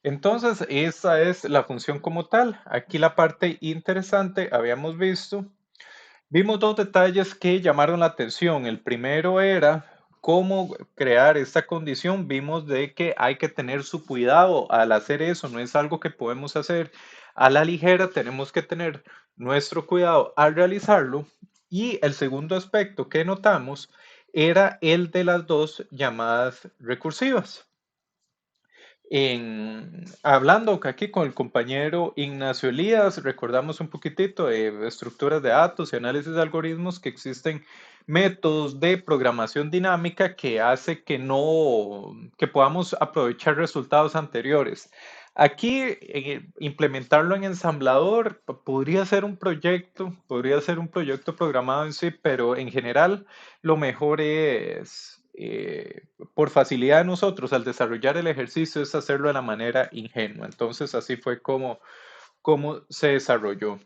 Entonces, esa es la función como tal. Aquí la parte interesante, vimos dos detalles que llamaron la atención. El primero era cómo crear esta condición. Vimos de que hay que tener su cuidado al hacer eso. No es algo que podemos hacer a la ligera. Tenemos que tener nuestro cuidado al realizarlo. Y el segundo aspecto que notamos era el de las dos llamadas recursivas. Hablando aquí con el compañero Ignacio Elías, recordamos un poquitito de estructuras de datos y análisis de algoritmos, que existen métodos de programación dinámica que hace que podamos aprovechar resultados anteriores. Aquí, implementarlo en ensamblador podría ser un proyecto programado en sí, pero en general lo mejor es, por facilidad de nosotros al desarrollar el ejercicio, es hacerlo de la manera ingenua. Entonces, así fue como se desarrolló.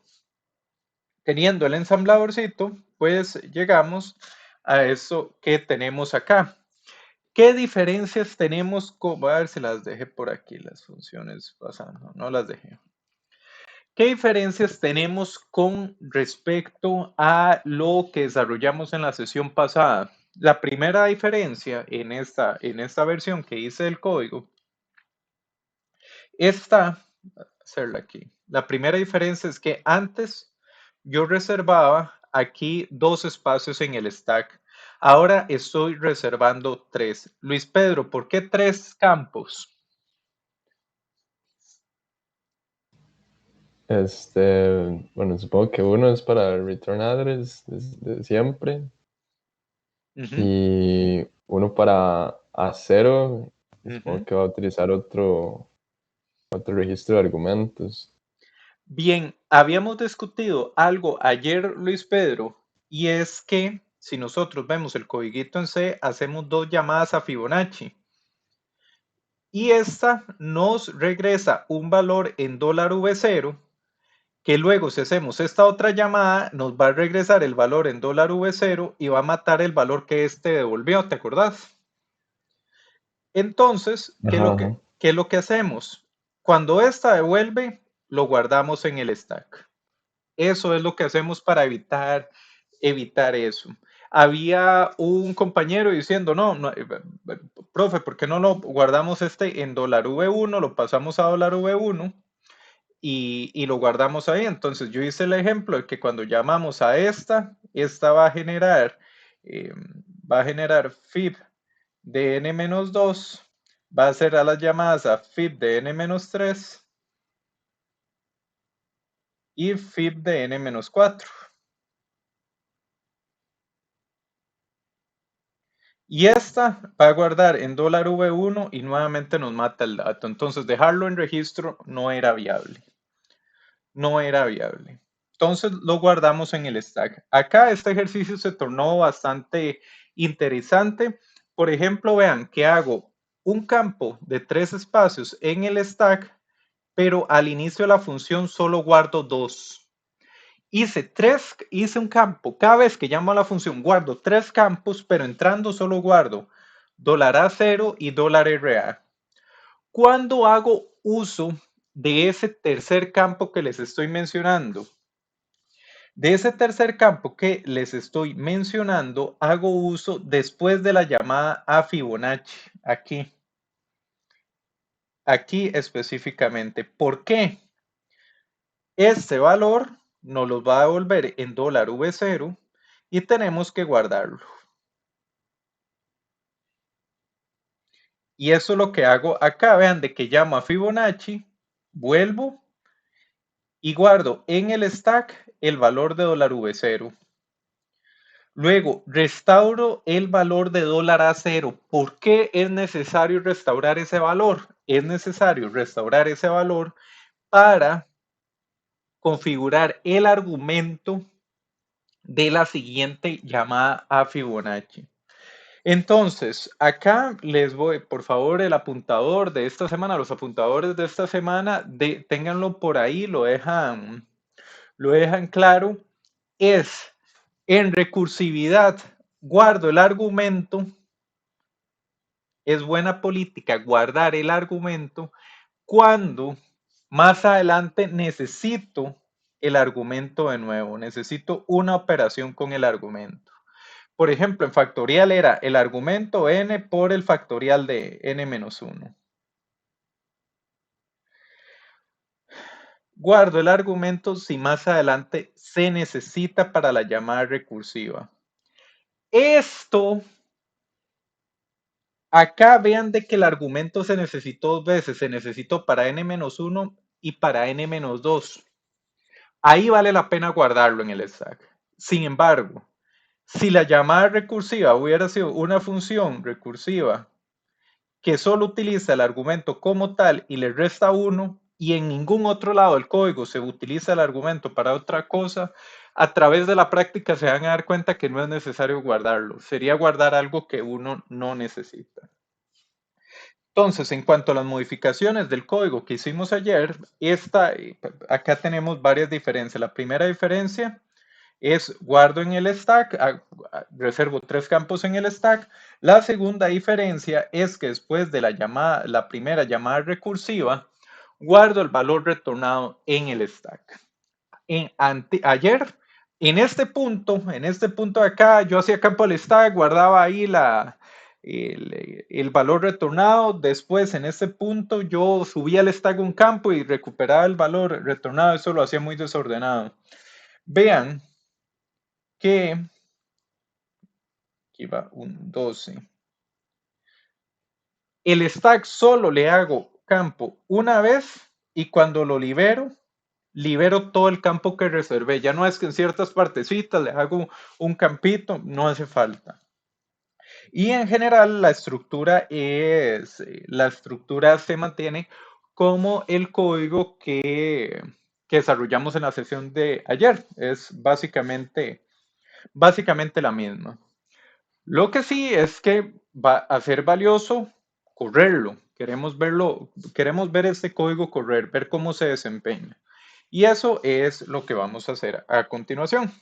Teniendo el ensambladorcito, pues llegamos a eso que tenemos acá. ¿Qué diferencias tenemos voy a ver si las dejé por aquí, las funciones pasando, no las dejé. ¿Qué diferencias tenemos con respecto a lo que desarrollamos en la sesión pasada? La primera diferencia en esta versión que hice del código está, hacerla aquí. La primera diferencia es que antes yo reservaba aquí 2 espacios en el stack. Ahora estoy reservando 3. Luis Pedro, ¿por qué 3 campos? Bueno, supongo que uno es para el return address de siempre Ujú, y uno para A0, y supongo ujú. que va a utilizar otro registro de argumentos. Bien, habíamos discutido algo ayer, Luis Pedro, y es que si nosotros vemos el codiguito en C, hacemos 2 llamadas a Fibonacci y esta nos regresa un valor en $V0, que luego si hacemos esta otra llamada nos va a regresar el valor en $V0 y va a matar el valor que este devolvió, ¿te acordás? Entonces, ¿qué es Ajá, lo que, ajá. qué es lo que hacemos? Cuando esta devuelve, lo guardamos en el stack. Eso es lo que hacemos para evitar eso. Había un compañero diciendo, no, no, profe, ¿por qué no lo guardamos este en $V1, lo pasamos a $V1 y lo guardamos ahí? Entonces yo hice el ejemplo de que cuando llamamos a esta eh, va a generar fib de n-2, va a hacer a las llamadas a fib de n-3 y fib de n-4. Y esta va a guardar en $V1 y nuevamente nos mata el dato. Entonces dejarlo en registro no era viable. No era viable. Entonces lo guardamos en el stack. Acá este ejercicio se tornó bastante interesante. Por ejemplo, vean que hago un campo de 3 espacios en el stack, pero al inicio de la función solo guardo 2. Hice un campo. Cada vez que llamo a la función guardo 3 campos, pero entrando solo guardo $A0 y $RA. Cuando hago uso de ese tercer campo que les estoy mencionando, hago uso después de la llamada a Fibonacci. Aquí específicamente. ¿Por qué? Este valor nos lo va a devolver en $V0 y tenemos que guardarlo. Y eso es lo que hago acá. Vean de que llamo a Fibonacci, vuelvo y guardo en el stack el valor de $V0. Luego restauro el valor de $A0. ¿Por qué es necesario restaurar ese valor? Es necesario restaurar ese valor para configurar el argumento de la siguiente llamada a Fibonacci. Entonces, acá les voy, por favor, el apuntador de esta semana, los apuntadores de esta semana, ténganlo por ahí, lo dejan claro. Es en recursividad, guardo el argumento, es buena política guardar el argumento cuando más adelante necesito el argumento de nuevo, necesito una operación con el argumento. Por ejemplo, en factorial era el argumento n por el factorial de n-1. Guardo el argumento si más adelante se necesita para la llamada recursiva. Esto, acá vean de que el argumento se necesitó dos veces, se necesitó para n-1 y para n-2. Ahí vale la pena guardarlo en el stack. Sin embargo, si la llamada recursiva hubiera sido una función recursiva que solo utiliza el argumento como tal y le resta 1 y en ningún otro lado del código se utiliza el argumento para otra cosa, a través de la práctica se van a dar cuenta que no es necesario guardarlo. Sería guardar algo que uno no necesita. Entonces, en cuanto a las modificaciones del código que hicimos ayer, acá tenemos varias diferencias. La primera diferencia es guardo en el stack, reservo 3 campos en el stack. La segunda diferencia es que después de la primera llamada recursiva, guardo el valor retornado en el stack. Ayer, en este punto de acá, yo hacía campo al stack, guardaba ahí el valor retornado. Después, en este punto, yo subía al stack un campo y recuperaba el valor retornado. Eso lo hacía muy desordenado. Vean que aquí va un 12. El stack solo le hago campo una vez y cuando lo libero todo el campo que reservé. Ya no es que en ciertas partecitas le hago un campito, no hace falta. Y en general la estructura se mantiene como el código que desarrollamos en la sesión de ayer. Es básicamente la misma. Lo que sí es que va a ser valioso correrlo. Queremos ver este código correr, ver cómo se desempeña. Y eso es lo que vamos a hacer a continuación.